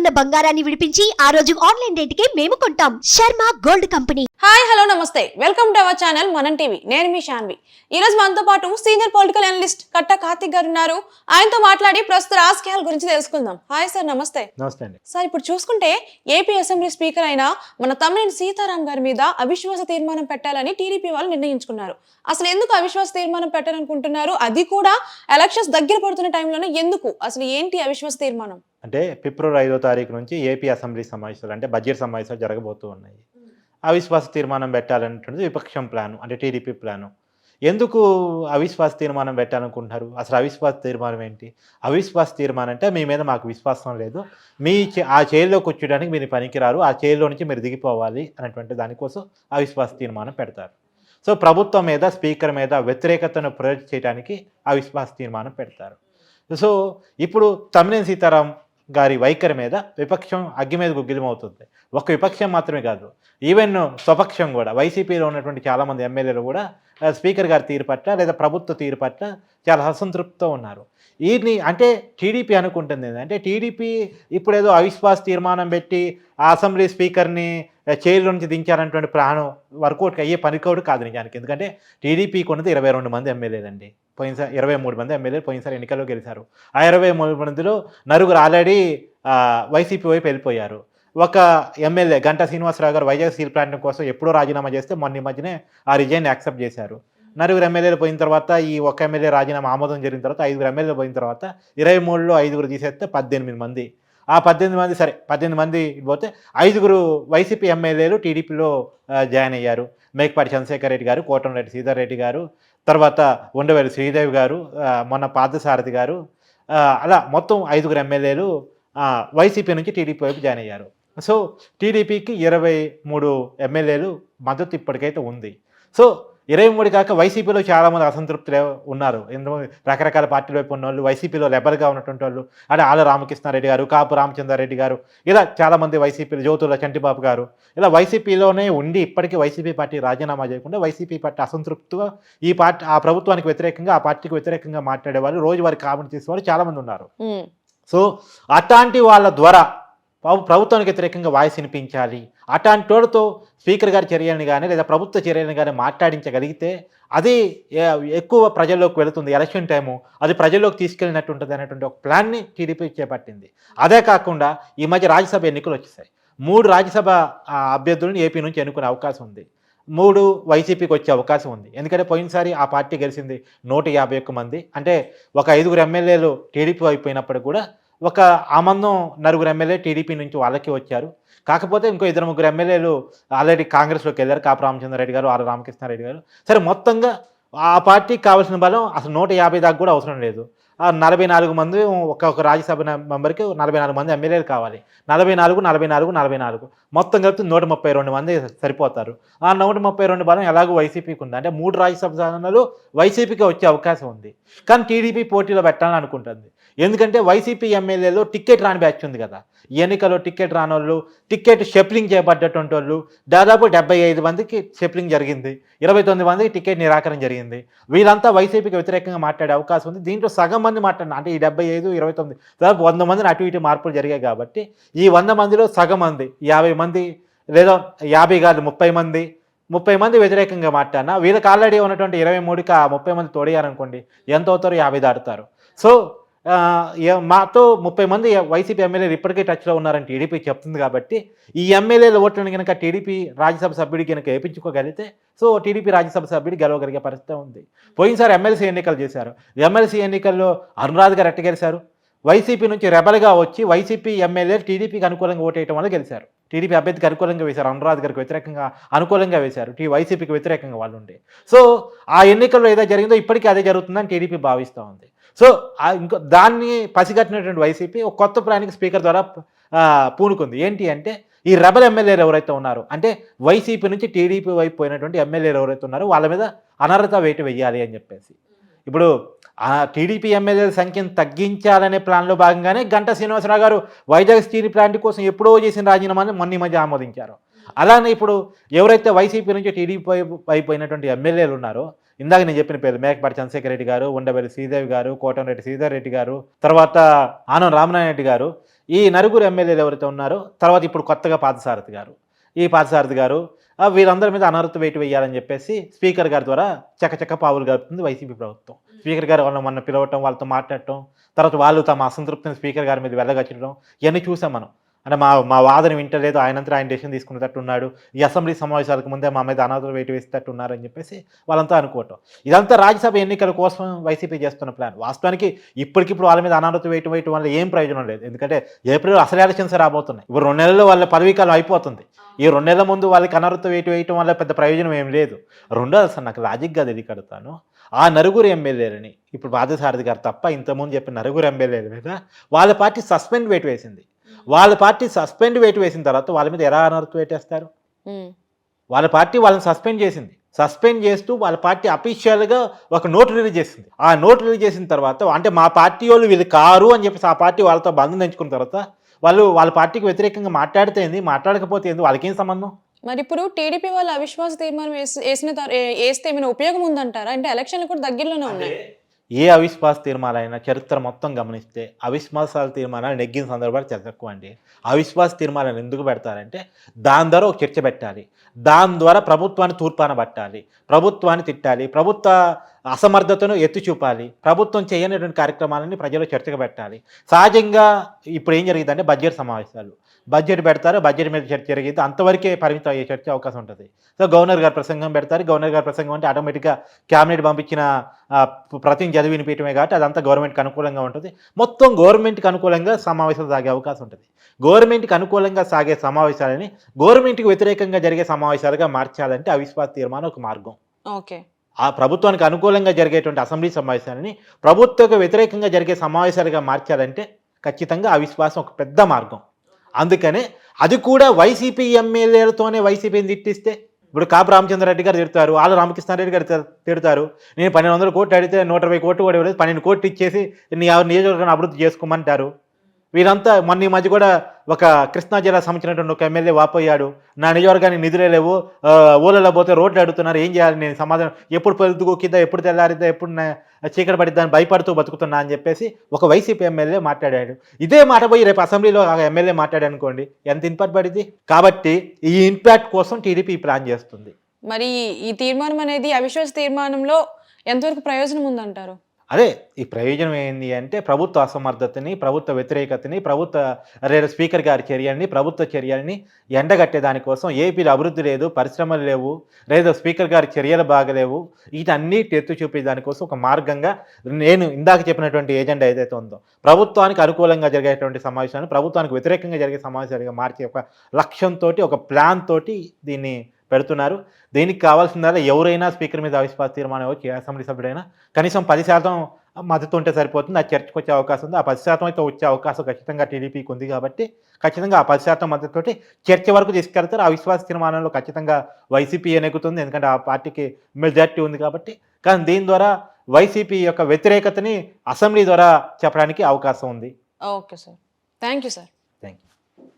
ఉన్న బంగారాన్ని విడిపించి ఆ రోజు ఆన్లైన్ రేటుకే మేము కొంటాం. Sharma gold company. Hi hello నమస్తే, వెల్కమ్ టు అవర్ ఛానల్ మనం టీవీ. నేను మీ శాన్వి. ఈ రోజు మనతో పాటు సీనియర్ పొలిటికల్ అనలిస్ట్ కట్ట కార్తిక్ గారు ఉన్నారు. ఆయనతో మాట్లాడి ప్రస్తుత రాజకీయాల గురించి తెలుసుకుందాం. హాయ్ సార్, నమస్తే. నమస్తే అండి. సార్, ఇప్పుడు చూసుకుంటే ఏపీ అసెంబ్లీ స్పీకర్ అయిన మన తమ్మినేని సీతారాం గారి మీద అవిశ్వాస తీర్మానం పెట్టాలని టీడీపీ వాళ్ళు నిర్ణయించుకున్నారు. అసలు ఎందుకు అవిశ్వాస తీర్మానం పెట్టాలనుకుంటున్నారు? అది కూడా ఎలక్షన్స్ దగ్గర పడుతున్న టైంలోనే ఎందుకు? అసలు ఏంటి అవిశ్వాస తీర్మానం? అంటే ఫిబ్రవరి 5వ తారీఖు నుంచి ఏపీ అసెంబ్లీ సమావేశాలు అంటే బడ్జెట్ సమావేశాలు జరగబోతూ ఉన్నాయి. అవిశ్వాస తీర్మానం పెట్టాలనేటువంటిది విపక్షం ప్లాను, అంటే టీడీపీ ప్లాను. ఎందుకు అవిశ్వాస తీర్మానం పెట్టాలనుకుంటున్నారు? అసలు అవిశ్వాస తీర్మానం ఏంటి? అవిశ్వాస తీర్మానం అంటే మీ మీద మాకు విశ్వాసం లేదు, ఆ చైర్లో కూర్చోడానికి మీరు పనికిరారు, ఆ చైర్లో నుంచి మీరు దిగిపోవాలి అనేటువంటి దానికోసం అవిశ్వాస తీర్మానం పెడతారు. సో ప్రభుత్వం మీద, స్పీకర్ మీద వ్యతిరేకతను ప్రొజెక్ట్ చేయడానికి అవిశ్వాస తీర్మానం పెడతారు. సో ఇప్పుడు తమ్మినేని సీతారాం గారి వైఖరి మీద విపక్షం అగ్గి మీద గుగ్గిలమవుతుంది. ఒక విపక్షం మాత్రమే కాదు, ఈవెన్ స్వపక్షం కూడా, వైసీపీలో ఉన్నటువంటి చాలామంది ఎమ్మెల్యేలు కూడా స్పీకర్ గారి తీరు పట్ల లేదా ప్రభుత్వ తీరు పట్ల చాలా అసంతృప్తితో ఉన్నారు. వీరిని అంటే టీడీపీ అనుకుంటుంది ఏంటంటే, టీడీపీ ఇప్పుడేదో అవిశ్వాస తీర్మానం పెట్టి ఆ అసెంబ్లీ స్పీకర్ని చైర్లో నుంచి దించాలన్నటువంటి ప్రాణం వర్కౌట్ అయ్యే పనికోడు కాదు నిజానికి. ఎందుకంటే టీడీపీకి ఉన్నది 22 మంది ఎమ్మెల్యేలండి. పోయినసారి 23 మంది ఎమ్మెల్యేలు పోయినసారి ఎన్నికల్లో గెలిచారు. ఆ 23 మందిలో నలుగురు ఆల్రెడీ వైసీపీ వైపు వెళ్ళిపోయారు. ఒక ఎమ్మెల్యే గంటా శ్రీనివాసరావు గారు వైజాగ్ స్టీల్ ప్లాంట్ కోసం ఎప్పుడో రాజీనామా చేస్తే మొన్న ఈ మధ్యనే ఆ రిజైన్ యాక్సెప్ట్ చేశారు. నలుగురు ఎమ్మెల్యేలు పోయిన తర్వాత, ఈ ఒక్క ఎమ్మెల్యే రాజీనామా ఆమోదం జరిగిన తర్వాత 5 ఎమ్మెల్యేలు పోయిన తర్వాత 23లో 5 తీసేస్తే 18 మంది. ఆ 18 మంది సరే, 18 మంది పోతే 5 వైసీపీ ఎమ్మెల్యేలు టీడీపీలో జాయిన్ అయ్యారు. మేకపాటి చంద్రశేఖర్ రెడ్డి గారు, కోటంరెడ్డి శ్రీధర్ రెడ్డి గారు, తర్వాత ఉండవేలు శ్రీదేవి గారు, మొన్న పార్థసారథి గారు, అలా మొత్తం 5 ఎమ్మెల్యేలు వైసీపీ నుంచి టీడీపీ వైపు జాయిన్ అయ్యారు. సో టీడీపీకి 23 ఎమ్మెల్యేలు మద్దతు ఇప్పటికైతే ఉంది. సో 23 కాక వైసీపీలో చాలామంది అసంతృప్తులు ఉన్నారు. ఎందుకు రకరకాల పార్టీల వైపు ఉన్న వాళ్ళు, వైసీపీలో లెబల్గా ఉన్నటువంటి వాళ్ళు, అంటే ఆల రామకృష్ణారెడ్డి గారు, కాపు రామచంద్రారెడ్డి గారు, ఇలా చాలామంది వైసీపీలో, జ్యోతుల చంటిబాబు గారు, ఇలా వైసీపీలోనే ఉండి ఇప్పటికీ వైసీపీ పార్టీ రాజీనామా చేయకుండా వైసీపీ పార్టీ అసంతృప్తిగా ఈ పార్టీ, ఆ ప్రభుత్వానికి వ్యతిరేకంగా, ఆ పార్టీకి వ్యతిరేకంగా మాట్లాడే వాళ్ళు, రోజువారీ కామెంట్ చేసే వాళ్ళు చాలామంది ఉన్నారు. సో అట్లాంటి వాళ్ళ ద్వారా ప్రభుత్వానికి వ్యతిరేకంగా వాయిస్ వినిపించాలి. అట్లాంటి వాడితో స్పీకర్ గారి చర్యలను కానీ లేదా ప్రభుత్వ చర్యలను కానీ మాట్లాడించగలిగితే అది ఎక్కువ ప్రజల్లోకి వెళుతుంది. ఎలక్షన్ టైము అది ప్రజల్లోకి తీసుకెళ్ళినట్టు ఉంటుంది అనేటువంటి ఒక ప్లాన్ని టీడీపీ చేపట్టింది. అదే కాకుండా ఈ మధ్య రాజ్యసభ ఎన్నికలు వచ్చేసాయి. 3 రాజ్యసభ అభ్యర్థులను ఏపీ నుంచి ఎన్నుకునే అవకాశం ఉంది. 3 వైసీపీకి వచ్చే అవకాశం ఉంది. ఎందుకంటే పోయినసారి ఆ పార్టీ గెలిచింది 151 మంది. అంటే ఒక 5 ఎమ్మెల్యేలు టీడీపీ అయిపోయినప్పుడు కూడా ఒక ఆమందం 4 ఎమ్మెల్యే టీడీపీ నుంచి వాళ్ళకి వచ్చారు. కాకపోతే ఇంకో 2-3 ఎమ్మెల్యేలు ఆల్రెడీ కాంగ్రెస్లోకి వెళ్ళారు. కాపు రామచంద్రారెడ్డి గారు, ఆల రామకృష్ణారెడ్డి గారు. సరే, మొత్తంగా ఆ పార్టీకి కావాల్సిన బలం అసలు 150 దాకా కూడా అవసరం లేదు. 44 మంది, ఒక రాజ్యసభ మెంబర్కి 44 మంది ఎమ్మెల్యేలు కావాలి. 44 మొత్తం కలిపి 132 మంది సరిపోతారు. ఆ 132 బలం ఎలాగో వైసీపీకి ఉంది. అంటే 3 రాజ్యసభ స్థానాలు వైసీపీకి వచ్చే అవకాశం ఉంది. కానీ టీడీపీ పోటీలో పెట్టాలని అనుకుంటుంది. ఎందుకంటే వైసీపీ ఎమ్మెల్యేలో టికెట్ రాని బ్యాచ్ ఉంది కదా. ఈ ఎన్నికల్లో టికెట్ రాని వాళ్ళు, టికెట్ షెఫ్లింగ్ చేపట్టేటువంటి వాళ్ళు దాదాపు 75 మందికి షెఫ్లింగ్ జరిగింది. 29 మందికి టికెట్ నిరాకరణ జరిగింది. వీళ్ళంతా వైసీపీకి వ్యతిరేకంగా మాట్లాడే అవకాశం ఉంది. దీంట్లో సగం మంది మాట్లాడిన, అంటే ఈ 75, 29 దాదాపు 100 మందిని అటు ఇటు మార్పులు జరిగాయి. కాబట్టి ఈ 100 మందిలో సగం మంది, 50 మంది లేదా 50 కాదు 30 మంది వ్యతిరేకంగా మాట్లాడినా వీళ్ళకి ఆల్రెడీ ఉన్నటువంటి 23కి ఆ 30 మంది తోడయ్యారనుకోండి, ఎంత అవుతారో 50 దాటుతారు. సో మాతో 30 మంది వైసీపీ ఎమ్మెల్యేలు ఇప్పటికే టచ్లో ఉన్నారని టీడీపీ చెప్తుంది. కాబట్టి ఈ ఎమ్మెల్యేల ఓట్లను కనుక టీడీపీ రాజ్యసభ సభ్యుడికి కనుక వేయించుకోగలిగితే సో టీడీపీ రాజ్యసభ సభ్యుడు గెలవగలిగే పరిస్థితి ఉంది. పోయినసారి ఎమ్మెల్సీ ఎన్నికలు చేశారు. ఎమ్మెల్సీ ఎన్నికల్లో అనురాధ్ గారు ఎట్ట గెలిచారు? వైసీపీ నుంచి రెబల్గా వచ్చి వైసీపీ ఎమ్మెల్యేలు టీడీపీకి అనుకూలంగా ఓటేయడం వల్ల గెలిచారు. టీడీపీ అభ్యర్థికి అనుకూలంగా వేశారు, అనురాధ్ గారికి వ్యతిరేకంగా అనుకూలంగా వేశారు, వైసీపీకి వ్యతిరేకంగా వాళ్ళు ఉండే. సో ఆ ఎన్నికల్లో ఏదో జరిగిందో ఇప్పటికీ అదే జరుగుతుందని టీడీపీ భావిస్తూ ఉంది. సో ఇంకో దాన్ని పసిగట్టినటువంటి వైసీపీ ఒక కొత్త ప్లానింగ్ స్పీకర్ ద్వారా పూనుకుంది. ఏంటి అంటే, ఈ రెబల్ ఎమ్మెల్యేలు ఎవరైతే ఉన్నారో, అంటే వైసీపీ నుంచి టీడీపీ వైపు పోయినటువంటి ఎమ్మెల్యేలు ఎవరైతే ఉన్నారో వాళ్ళ మీద అనర్హత వేటు వెయ్యాలి అని చెప్పేసి ఇప్పుడు టీడీపీ ఎమ్మెల్యేల సంఖ్యను తగ్గించాలనే ప్లాన్లో భాగంగానే గంటా శ్రీనివాసరావు గారు వైజాగ్ స్టీల్ ప్లాంట్ కోసం ఎప్పుడో చేసిన రాజీనామాని మొన్న మధ్య ఆమోదించారు. అలానే ఇప్పుడు ఎవరైతే వైసీపీ నుంచి టీడీపీ అయిపోయినటువంటి ఎమ్మెల్యేలు ఉన్నారో, ఇందాక నేను చెప్పిన పేరు మేకపాటి చంద్రశేఖర్ రెడ్డి గారు, ఉండవేలి శ్రీదేవి గారు, కోటంరెడ్డి శ్రీధర్ రెడ్డి గారు, తర్వాత ఆనం రామనారాయణ రెడ్డి గారు, ఈ నలుగురు ఎమ్మెల్యేలు ఎవరైతే ఉన్నారో, తర్వాత ఇప్పుడు కొత్తగా పార్థసారథి గారు, ఈ పార్థసారథి గారు వీరందరి మీద అనర్హత వేటు వేయాలని చెప్పేసి స్పీకర్ గారి ద్వారా చకచక పావులు గడుపుతుంది వైసీపీ ప్రభుత్వం. స్పీకర్ గారు వాళ్ళని మొన్న పిలవటం, వాళ్ళతో మాట్లాడటం, తర్వాత వాళ్ళు తమ అసంతృప్తిని స్పీకర్ గారి మీద వెళ్ళగచ్చడం, ఇవన్నీ చూసాం మనం. అంటే మా వాదన వింటలేదు, ఆయనంతా ఆయన డెసిషన్ తీసుకునేటట్టు ఉన్నాడు, ఈ అసెంబ్లీ సమావేశాలకు ముందే మా మీద అనాథ వేటు వేసేటట్టు ఉన్నారు అని చెప్పేసి వాళ్ళంతా అనుకోవటం. ఇదంతా రాజ్యసభ ఎన్నికల కోసం వైసీపీ చేస్తున్న ప్లాన్. వాస్తవానికి ఇప్పటికిప్పుడు వాళ్ళ మీద అనాథ వేటు వేయటం వల్ల ఏం ప్రయోజనం లేదు. ఎందుకంటే ఏప్రిల్ అసలు ఎలక్షన్స్ రాబోతున్నాయి. ఇప్పుడు 2 నెలల్లో వాళ్ళ పదవీకాలం అయిపోతుంది. ఈ 2 నెలల ముందు వాళ్ళకి అనర్హత వేటు వేయటం వల్ల పెద్ద ప్రయోజనం ఏం లేదు. రెండోది అసలు నాకు లాజిక్గా తెలియకడతాను, ఆ నలుగురు ఎమ్మెల్యేలని ఇప్పుడు పార్థసారథి గారు తప్ప ఇంతకుముందు చెప్పిన నలుగురు ఎమ్మెల్యేల మీద వాళ్ళ పార్టీ సస్పెండ్ వేటు వేసింది. వాళ్ళ పార్టీ సస్పెండ్ వేటు వేసిన తర్వాత వాళ్ళ మీద ఎలా అనర్హత వేటేస్తారు? వాళ్ళ పార్టీ వాళ్ళని సస్పెండ్ చేసింది. సస్పెండ్ చేస్తూ వాళ్ళ పార్టీ అఫీషియల్గా ఒక నోట్ రిలీజ్ చేసింది. ఆ నోట్ రిలీజ్ చేసిన తర్వాత అంటే మా పార్టీ వాళ్ళు వీళ్ళు కారు అని చెప్పేసి ఆ పార్టీ వాళ్ళతో బంధం తెంచుకున్న తర్వాత వాళ్ళ పార్టీకి వ్యతిరేకంగా మాట్లాడితే ఏంది, మాట్లాడకపోతే ఏంది, వాళ్ళకేం సంబంధం? మరి ఇప్పుడు టీడీపీ వాళ్ళు అవిశ్వాస తీర్మానం వేస్తే ఏమైనా ఉపయోగం ఉందంటారా? అంటే ఎలక్షన్లు కూడా దగ్గరలోనే ఉన్నాయి. ఏ అవిశ్వాస తీర్మానాలైనా చరిత్ర మొత్తం గమనిస్తే అవిశ్వాసాల తీర్మానాలు నెగ్గిన సందర్భాలు చాలా తక్కువ అండి. అవిశ్వాస తీర్మానాలు ఎందుకు పెడతారంటే దాని ద్వారా ఒక చర్చ పెట్టాలి, దాని ద్వారా ప్రభుత్వాన్ని తూర్పాన పట్టాలి, ప్రభుత్వాన్ని తిట్టాలి, ప్రభుత్వ అసమర్థతను ఎత్తి చూపాలి, ప్రభుత్వం చేయనటువంటి కార్యక్రమాలని ప్రజలు చర్చగా పెట్టాలి. సహజంగా ఇప్పుడు ఏం జరిగిందంటే బడ్జెట్ సమావేశాలు, బడ్జెట్ పెడతారు, బడ్జెట్ మీద చర్చ జరిగింది, అంతవరకే పరిమితం అయ్యే చర్చ అవకాశం ఉంటుంది. సో గవర్నర్ గారు ప్రసంగం పెడతారు, గవర్నర్ గారు ప్రసంగం అంటే ఆటోమేటిక్గా క్యాబినెట్ పంపించిన ప్రతిని చదివి వినిపించడమే కాబట్టి అదంతా గవర్నమెంట్కి అనుకూలంగా ఉంటుంది. మొత్తం గవర్నమెంట్కి అనుకూలంగా సమావేశాలు సాగే అవకాశం ఉంటుంది. గవర్నమెంట్కి అనుకూలంగా సాగే సమావేశాలని గవర్నమెంట్కి వ్యతిరేకంగా జరిగే సమావేశాలుగా మార్చాలంటే అవిశ్వాస తీర్మానం ఒక మార్గం. ఓకే, ఆ ప్రభుత్వానికి అనుకూలంగా జరిగేటువంటి అసెంబ్లీ సమావేశాలని ప్రభుత్వకు వ్యతిరేకంగా జరిగే సమావేశాలుగా మార్చాలంటే ఖచ్చితంగా అవిశ్వాసం ఒక పెద్ద మార్గం. అందుకనే అది కూడా వైసీపీ ఎమ్మెల్యేలతోనే వైసీపీని తిట్టిస్తే ఇప్పుడు కాపు రామచంద్రారెడ్డి గారు తిడతారు, ఆళ్ళ రామకృష్ణారెడ్డి గారు తిడతారు, నేను 1200 కోట్లు అడిగితే 120 కోట్లు కూడా ఇవ్వలేదు, 12 కోట్లు ఇచ్చేసి నీ నియోజకవర్గాన్ని అభివృద్ధి చేసుకోమంటారు. వీరంతా మొన్న ఈ మధ్య కూడా ఒక కృష్ణా జిల్లా సంబంధించినటువంటి ఒక ఎమ్మెల్యే వాపోయాడు, నా నియోజకవర్గానికి నిధులే లేవు, ఊళ్ళలో పోతే రోడ్లు అడుగుతున్నారు, ఏం చేయాలి, నేను సమాధానం ఎప్పుడు పొద్దుగోకిద్దా, ఎప్పుడు తెల్లారిద్దా, ఎప్పుడు చీకటి పడిద్దా అని భయపడుతూ బతుకుతున్నా అని చెప్పేసి ఒక వైసీపీ ఎమ్మెల్యే మాట్లాడాడు. ఇదే మాట పోయి రేపు అసెంబ్లీలో ఆ ఎమ్మెల్యే మాట్లాడాడు అనుకోండి, ఎంత ఇంపాక్ట్ పడింది. కాబట్టి ఈ ఇంపాక్ట్ కోసం టీడీపీ ప్లాన్ చేస్తుంది. మరి ఈ తీర్మానం అనేది అవిశ్వాస తీర్మానంలో ఎంతవరకు ప్రయోజనం ఉందంటారు? అదే ఈ ప్రయోజనం ఏంటి అంటే ప్రభుత్వ అసమర్థతని, ప్రభుత్వ వ్యతిరేకతని, లేదా స్పీకర్ గారి చర్యల్ని, ప్రభుత్వ చర్యల్ని ఎండగట్టే దానికోసం, ఏపీలో అభివృద్ధి లేదు, పరిశ్రమలు లేవు, లేదా స్పీకర్ గారి చర్యలు బాగలేవు, వీటన్నిటి ఎత్తు చూపే దానికోసం ఒక మార్గంగా నేను ఇందాక చెప్పినటువంటి ఏజెండా ఏదైతే ఉందో ప్రభుత్వానికి అనుకూలంగా జరిగేటువంటి సమావేశాన్ని ప్రభుత్వానికి వ్యతిరేకంగా జరిగే సమావేశాలుగా మార్చే ఒక లక్ష్యంతో, ఒక ప్లాన్ తోటి దీన్ని పెడుతున్నారు. దీనికి కావాల్సిందల్లా ఎవరైనా స్పీకర్ మీద అవిశ్వాస తీర్మానం వచ్చి అసెంబ్లీ సభ్యుడైనా కనీసం 10% మద్దతు ఉంటే సరిపోతుంది. అది చర్చకు వచ్చే అవకాశం ఉంది. ఆ 10% అయితే వచ్చే అవకాశం ఖచ్చితంగా టీడీపీకి ఉంది. కాబట్టి ఖచ్చితంగా ఆ 10% మద్దతుతోటి చర్చ వరకు తీసుకెళ్తారు. ఆ విశ్వాస తీర్మానంలో ఖచ్చితంగా వైసీపీ ఎన్నుకుతుంది, ఎందుకంటే ఆ పార్టీకి మెజార్టీ ఉంది కాబట్టి. కానీ దీని ద్వారా వైసీపీ యొక్క వ్యతిరేకతని అసెంబ్లీ ద్వారా చెప్పడానికి అవకాశం ఉంది. Okay sir, thank you sir.